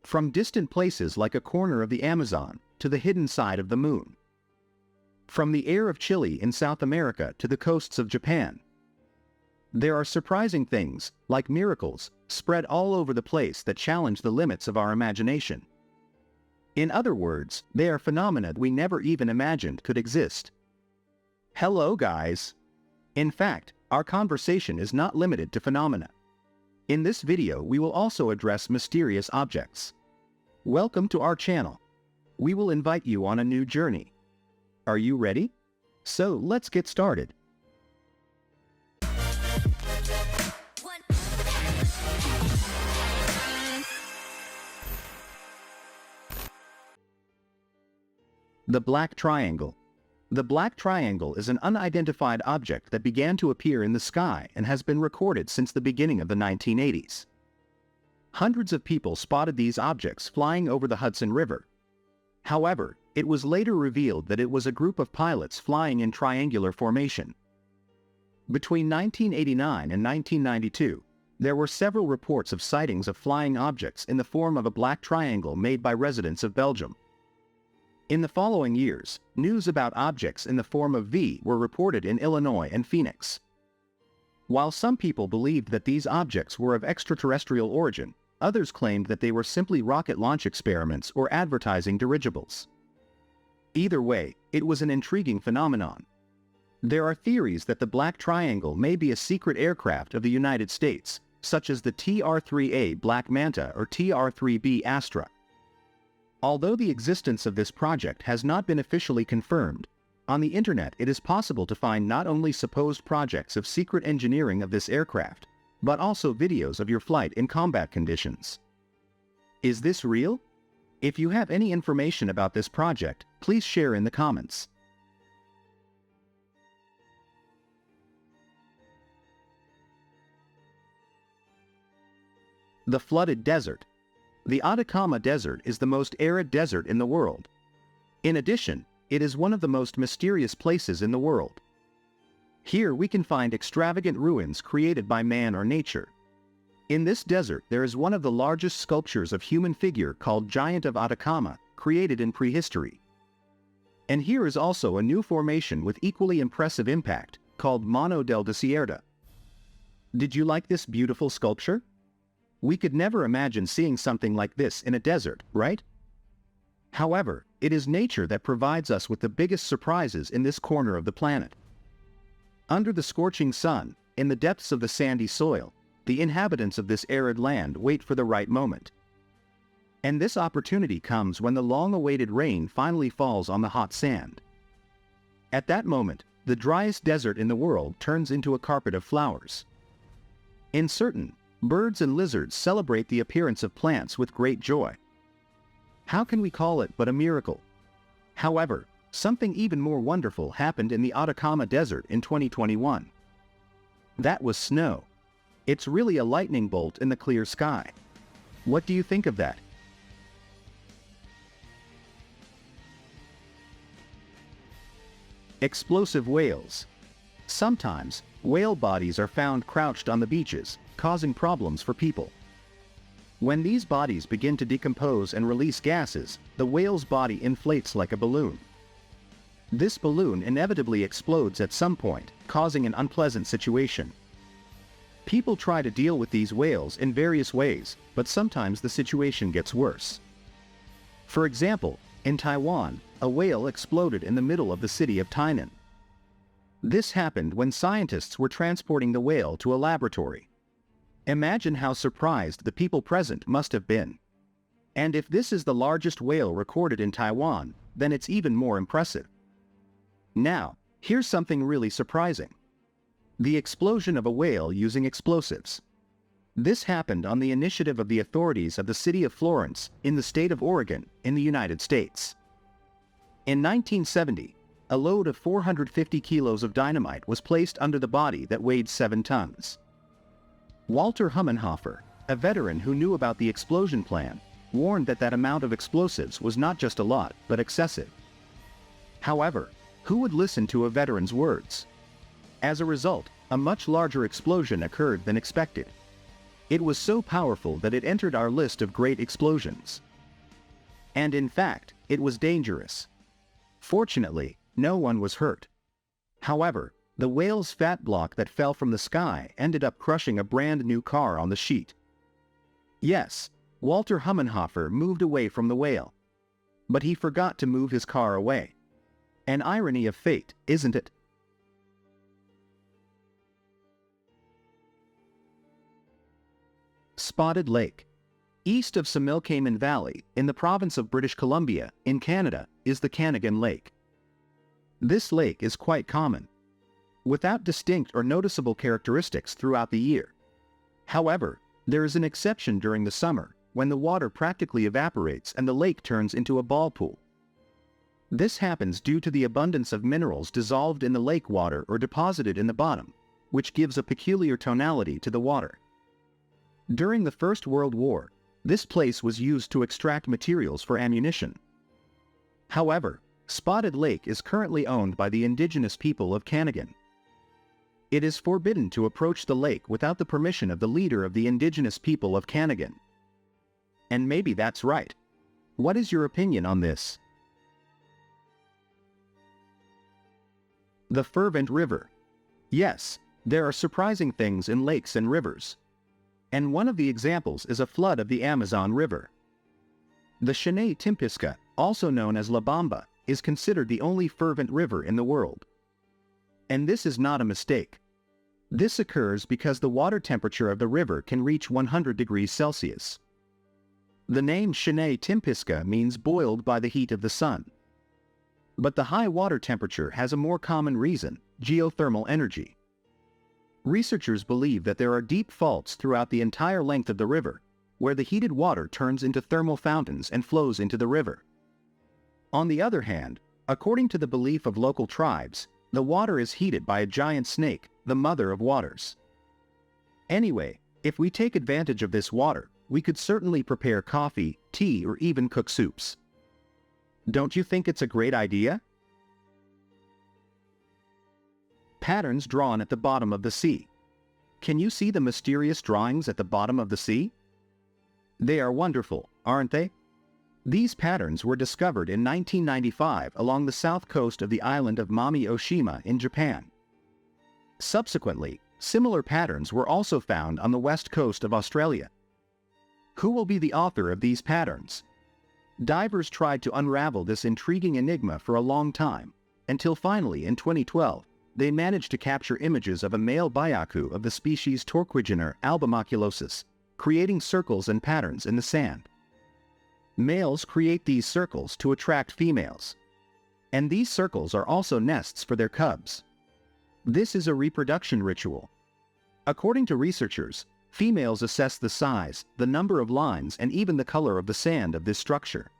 from distant places like a corner of the Amazon to the hidden side of the moon. From the air of Chile in South America to the coasts of Japan. There are surprising things, like miracles, spread all over the place that challenge the limits of our imagination. In other words, they are phenomena we never even imagined could exist. Hello guys! In fact, our conversation is not limited to phenomena. In this video we will also address mysterious objects. Welcome to our channel. We will invite you on a new journey. Are you ready? So let's get started. The Black Triangle. The Black Triangle is an unidentified object that began to appear in the sky and has been recorded since the beginning of the 1980s. Hundreds of people spotted these objects flying over the Hudson River. However, it was later revealed that it was a group of pilots flying in triangular formation. Between 1989 and 1992, there were several reports of sightings of flying objects in the form of a black triangle made by residents of Belgium. In the following years, news about objects in the form of V were reported in Illinois and Phoenix. While some people believed that these objects were of extraterrestrial origin, others claimed that they were simply rocket launch experiments or advertising dirigibles. Either way, it was an intriguing phenomenon. There are theories that the Black Triangle may be a secret aircraft of the United States, such as the TR-3A Black Manta or TR-3B Astra. Although the existence of this project has not been officially confirmed, on the internet it is possible to find not only supposed projects of secret engineering of this aircraft, but also videos of your flight in combat conditions. Is this real? If you have any information about this project, please share in the comments. The flooded desert. The Atacama Desert is the most arid desert in the world. In addition, it is one of the most mysterious places in the world. Here we can find extravagant ruins created by man or nature. In this desert there is one of the largest sculptures of human figure called Giant of Atacama, created in prehistory. And here is also a new formation with equally impressive impact, called Mano del Desierto. Did you like this beautiful sculpture? We could never imagine seeing something like this in a desert, right? However, it is nature that provides us with the biggest surprises in this corner of the planet. Under the scorching sun, in the depths of the sandy soil, the inhabitants of this arid land wait for the right moment. And this opportunity comes when the long-awaited rain finally falls on the hot sand. At that moment, the driest desert in the world turns into a carpet of flowers. In certain, birds and lizards celebrate the appearance of plants with great joy. How can we call it but a miracle? However, something even more wonderful happened in the Atacama Desert in 2021. That was snow. It's really a lightning bolt in the clear sky. What do you think of that? Explosive whales. Sometimes, whale bodies are found crouched on the beaches, causing problems for people. When these bodies begin to decompose and release gases, the whale's body inflates like a balloon. This balloon inevitably explodes at some point, causing an unpleasant situation. People try to deal with these whales in various ways, but sometimes the situation gets worse. For example, in Taiwan, a whale exploded in the middle of the city of Tainan. This happened when scientists were transporting the whale to a laboratory. Imagine how surprised the people present must have been. And if this is the largest whale recorded in Taiwan, then it's even more impressive. Now, here's something really surprising. The explosion of a whale using explosives. This happened on the initiative of the authorities of the city of Florence, in the state of Oregon, in the United States. In 1970, a load of 450 kilos of dynamite was placed under the body that weighed 7 tons. Walter Hummenhofer, a veteran who knew about the explosion plan, warned that that amount of explosives was not just a lot, but excessive. However, who would listen to a veteran's words? As a result, a much larger explosion occurred than expected. It was so powerful that it entered our list of great explosions. And in fact, it was dangerous. Fortunately, no one was hurt. However, the whale's fat block that fell from the sky ended up crushing a brand new car on the sheet. Yes, Walter Hummenhofer moved away from the whale. But he forgot to move his car away. An irony of fate, isn't it? Spotted Lake. East of Similkameen Valley, in the province of British Columbia, in Canada, is the Canagan Lake. This lake is quite common, without distinct or noticeable characteristics throughout the year. However, there is an exception during the summer, when the water practically evaporates and the lake turns into a ball pool. This happens due to the abundance of minerals dissolved in the lake water or deposited in the bottom, which gives a peculiar tonality to the water. During the First World War, this place was used to extract materials for ammunition. However, Spotted Lake is currently owned by the indigenous people of Canagan. It is forbidden to approach the lake without the permission of the leader of the indigenous people of Canagan. And maybe that's right. What is your opinion on this? The Fervent River. Yes, there are surprising things in lakes and rivers. And one of the examples is a flood of the Amazon River. The Chile Timpisca, also known as La Bamba, is considered the only fervent river in the world. And this is not a mistake. This occurs because the water temperature of the river can reach 100 degrees Celsius. The name Chile Timpisca means boiled by the heat of the sun. But the high water temperature has a more common reason: geothermal energy. Researchers believe that there are deep faults throughout the entire length of the river, where the heated water turns into thermal fountains and flows into the river. On the other hand, according to the belief of local tribes, the water is heated by a giant snake, the mother of waters. Anyway, if we take advantage of this water, we could certainly prepare coffee, tea, or even cook soups. Don't you think it's a great idea? Patterns drawn at the bottom of the sea. Can you see the mysterious drawings at the bottom of the sea? They are wonderful, aren't they? These patterns were discovered in 1995 along the south coast of the island of Mami-Oshima in Japan. Subsequently, similar patterns were also found on the west coast of Australia. Who will be the author of these patterns? Divers tried to unravel this intriguing enigma for a long time, until finally in 2012, they managed to capture images of a male byaku of the species Torquigener albimaculosus, creating circles and patterns in the sand. Males create these circles to attract females. And these circles are also nests for their cubs. This is a reproduction ritual. According to researchers, females assess the size, the number of lines, and even the color of the sand of this structure.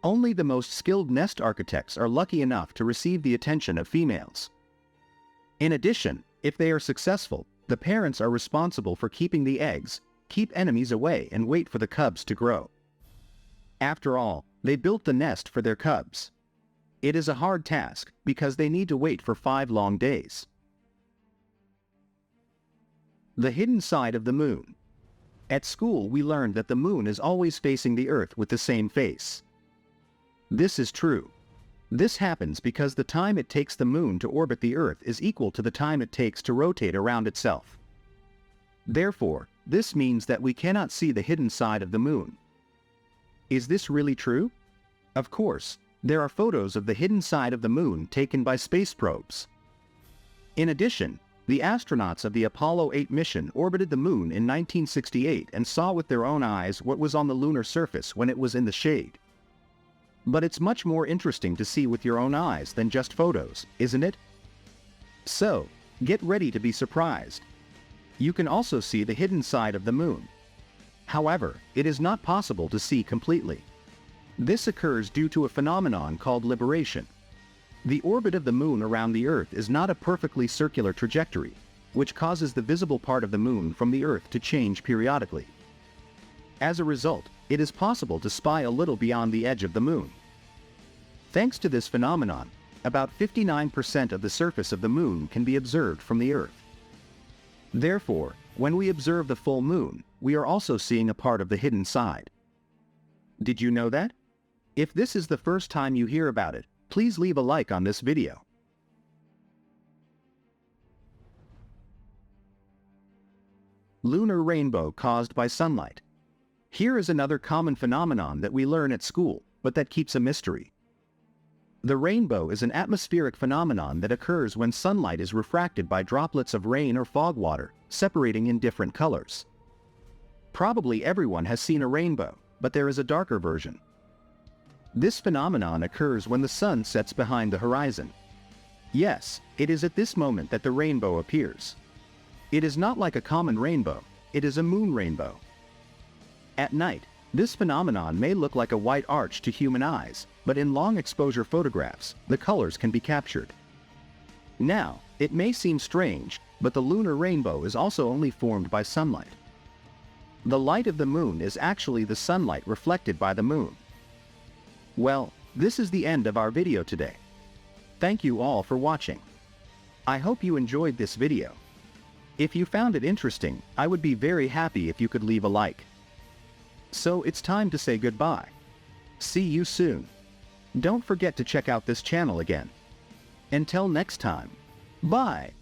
Only the most skilled nest architects are lucky enough to receive the attention of females. In addition, if they are successful, the parents are responsible for keeping the eggs, keep enemies away, and wait for the cubs to grow. After all, they built the nest for their cubs. It is a hard task, because they need to wait for 5 long days. The hidden side of the moon. At school we learned that the moon is always facing the Earth with the same face. This is true. This happens because the time it takes the moon to orbit the Earth is equal to the time it takes to rotate around itself. Therefore, this means that we cannot see the hidden side of the moon. Is this really true? Of course, there are photos of the hidden side of the moon taken by space probes. In addition, the astronauts of the Apollo 8 mission orbited the moon in 1968 and saw with their own eyes what was on the lunar surface when it was in the shade. But it's much more interesting to see with your own eyes than just photos, isn't it? So, get ready to be surprised. You can also see the hidden side of the moon. However, it is not possible to see completely. This occurs due to a phenomenon called libration. The orbit of the moon around the Earth is not a perfectly circular trajectory, which causes the visible part of the moon from the Earth to change periodically. As a result, it is possible to spy a little beyond the edge of the moon. Thanks to this phenomenon, about 59% of the surface of the moon can be observed from the Earth. Therefore, when we observe the full moon, we are also seeing a part of the hidden side. Did you know that? If this is the first time you hear about it, please leave a like on this video. Lunar rainbow caused by sunlight. Here is another common phenomenon that we learn at school, but that keeps a mystery. The rainbow is an atmospheric phenomenon that occurs when sunlight is refracted by droplets of rain or fog water, separating in different colors. Probably everyone has seen a rainbow, but there is a darker version. This phenomenon occurs when the sun sets behind the horizon. Yes, it is at this moment that the rainbow appears. It is not like a common rainbow, it is a moon rainbow. At night, this phenomenon may look like a white arch to human eyes, but in long exposure photographs, the colors can be captured. Now, it may seem strange, but the lunar rainbow is also only formed by sunlight. The light of the moon is actually the sunlight reflected by the moon. Well, this is the end of our video today. Thank you all for watching. I hope you enjoyed this video. If you found it interesting, I would be very happy if you could leave a like. So it's time to say goodbye. See you soon. Don't forget to check out this channel again. Until next time, bye.